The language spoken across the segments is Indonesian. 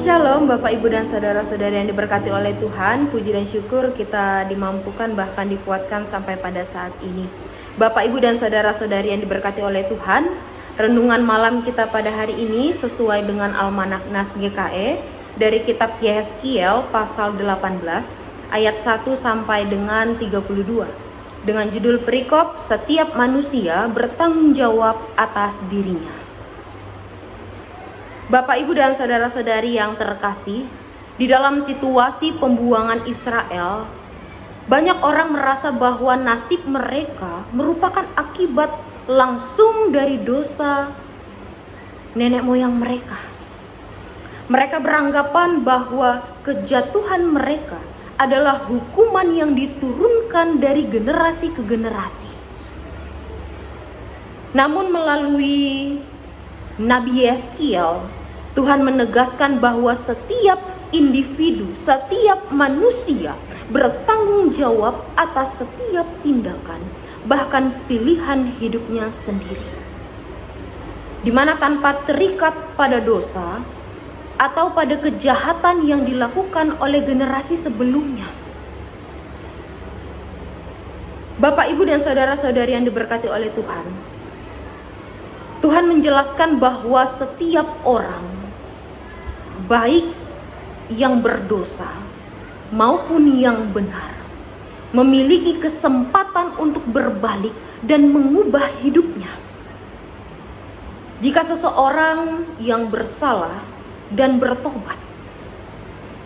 Shalom Bapak Ibu dan Saudara-saudari yang diberkati oleh Tuhan. Puji dan syukur kita dimampukan bahkan dikuatkan sampai pada saat ini. Bapak Ibu dan Saudara-saudari yang diberkati oleh Tuhan, renungan malam kita pada hari ini sesuai dengan Almanak Nas GKE dari kitab Yehezkiel pasal 18 ayat 1 sampai dengan 32 dengan judul perikop setiap manusia bertanggung jawab atas dirinya. Bapak, Ibu, dan Saudara-saudari yang terkasih, di dalam situasi pembuangan Israel, banyak orang merasa bahwa nasib mereka merupakan akibat langsung dari dosa nenek moyang mereka. Mereka beranggapan bahwa kejatuhan mereka adalah hukuman yang diturunkan dari generasi ke generasi. Namun melalui Nabi Yehezkiel, Tuhan menegaskan bahwa setiap individu, setiap manusia bertanggung jawab atas setiap tindakan, bahkan pilihan hidupnya sendiri. Di mana tanpa terikat pada dosa atau pada kejahatan yang dilakukan oleh generasi sebelumnya. Bapak, Ibu, dan Saudara-saudari yang diberkati oleh Tuhan, Tuhan menjelaskan bahwa setiap orang, baik yang berdosa maupun yang benar, memiliki kesempatan untuk berbalik dan mengubah hidupnya. Jika seseorang yang bersalah dan bertobat,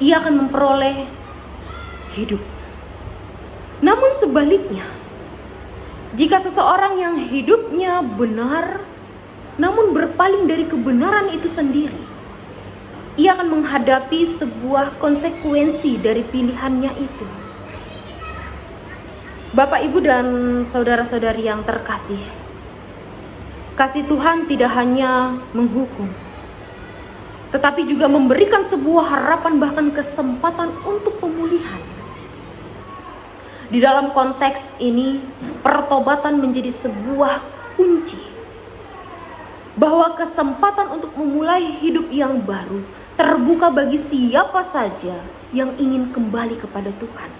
ia akan memperoleh hidup. Namun sebaliknya, jika seseorang yang hidupnya benar namun berpaling dari kebenaran itu sendiri, ia akan menghadapi sebuah konsekuensi dari pilihannya itu. Bapak, Ibu, dan saudara-saudari yang terkasih, kasih Tuhan tidak hanya menghukum, tetapi juga memberikan sebuah harapan bahkan kesempatan untuk pemulihan. Di dalam konteks ini, pertobatan menjadi sebuah kunci bahwa kesempatan untuk memulai hidup yang baru terbuka bagi siapa saja yang ingin kembali kepada Tuhan.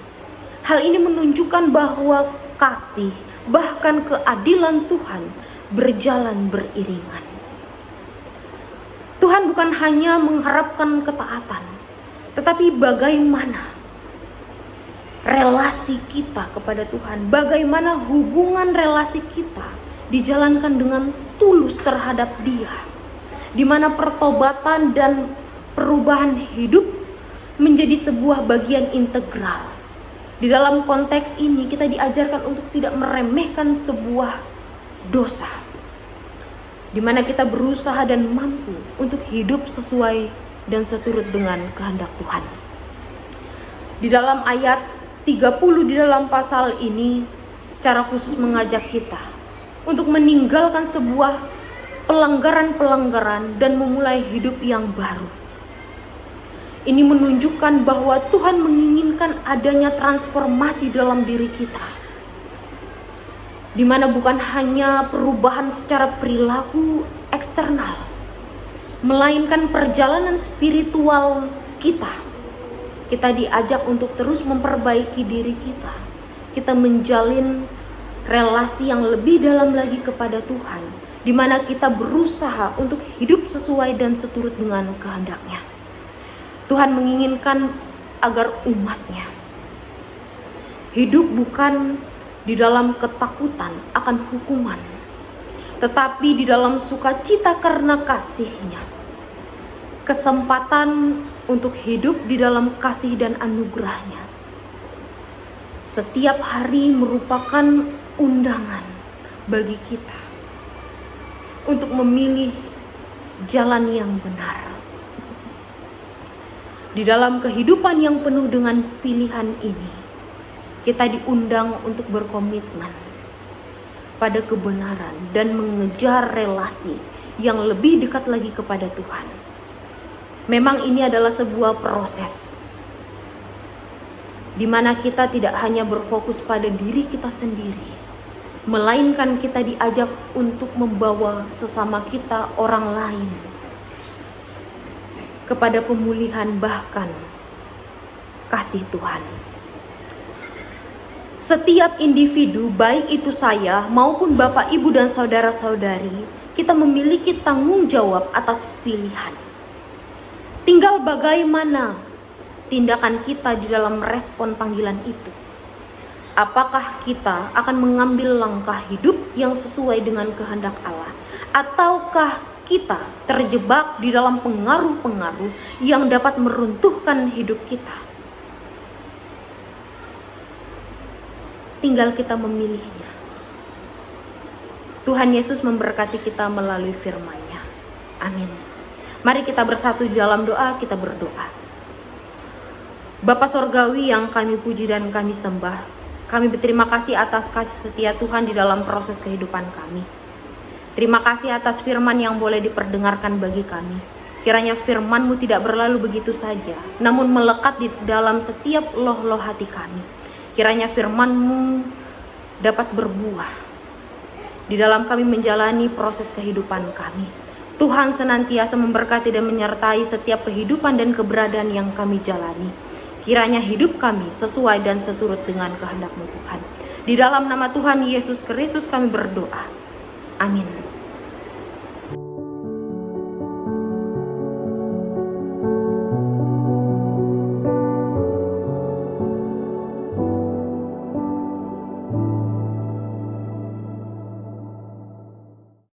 Hal ini menunjukkan bahwa kasih, bahkan keadilan Tuhan berjalan beriringan. Tuhan bukan hanya mengharapkan ketaatan, tetapi bagaimana relasi kita kepada Tuhan, bagaimana hubungan relasi kita dijalankan dengan tulus terhadap Dia, di mana pertobatan dan perubahan hidup menjadi sebuah bagian integral. Di dalam konteks ini kita diajarkan untuk tidak meremehkan sebuah dosa, di mana kita berusaha dan mampu untuk hidup sesuai dan seturut dengan kehendak Tuhan. Di dalam ayat 30 di dalam pasal ini secara khusus mengajak kita untuk meninggalkan sebuah pelanggaran-pelanggaran dan memulai hidup yang baru. Ini menunjukkan bahwa Tuhan menginginkan adanya transformasi dalam diri kita, di mana bukan hanya perubahan secara perilaku eksternal, melainkan perjalanan spiritual kita. Kita diajak untuk terus memperbaiki diri kita. Kita menjalin relasi yang lebih dalam lagi kepada Tuhan, di mana kita berusaha untuk hidup sesuai dan seturut dengan kehendak-Nya. Tuhan menginginkan agar umat-Nya hidup bukan di dalam ketakutan akan hukuman, tetapi di dalam sukacita karena kasih-Nya. Kesempatan untuk hidup di dalam kasih dan anugerah-Nya. Setiap hari merupakan undangan bagi kita untuk memilih jalan yang benar. Di dalam kehidupan yang penuh dengan pilihan ini, kita diundang untuk berkomitmen pada kebenaran dan mengejar relasi yang lebih dekat lagi kepada Tuhan. Memang ini adalah sebuah proses di mana kita tidak hanya berfokus pada diri kita sendiri, melainkan kita diajak untuk membawa sesama kita, orang lain, kepada pemulihan bahkan kasih Tuhan. Setiap individu, baik itu saya maupun Bapak, Ibu, dan saudara-saudari, kita memiliki tanggung jawab atas pilihan. Tinggal bagaimana tindakan kita di dalam respon panggilan itu. Apakah kita akan mengambil langkah hidup yang sesuai dengan kehendak Allah, ataukah kita terjebak di dalam pengaruh-pengaruh yang dapat meruntuhkan hidup kita? Tinggal kita memilihnya. Tuhan Yesus memberkati kita melalui firman-Nya. Amin. Mari kita bersatu di dalam doa, kita berdoa. Bapa Sorgawi yang kami puji dan kami sembah, kami berterima kasih atas kasih setia Tuhan di dalam proses kehidupan kami. Terima kasih atas firman yang boleh diperdengarkan bagi kami. Kiranya firman-Mu tidak berlalu begitu saja, namun melekat di dalam setiap loh-loh hati kami. Kiranya firman-Mu dapat berbuah di dalam kami menjalani proses kehidupan kami. Tuhan senantiasa memberkati dan menyertai setiap kehidupan dan keberadaan yang kami jalani. Kiranya hidup kami sesuai dan seturut dengan kehendak-Mu Tuhan. Di dalam nama Tuhan Yesus Kristus kami berdoa. Amin.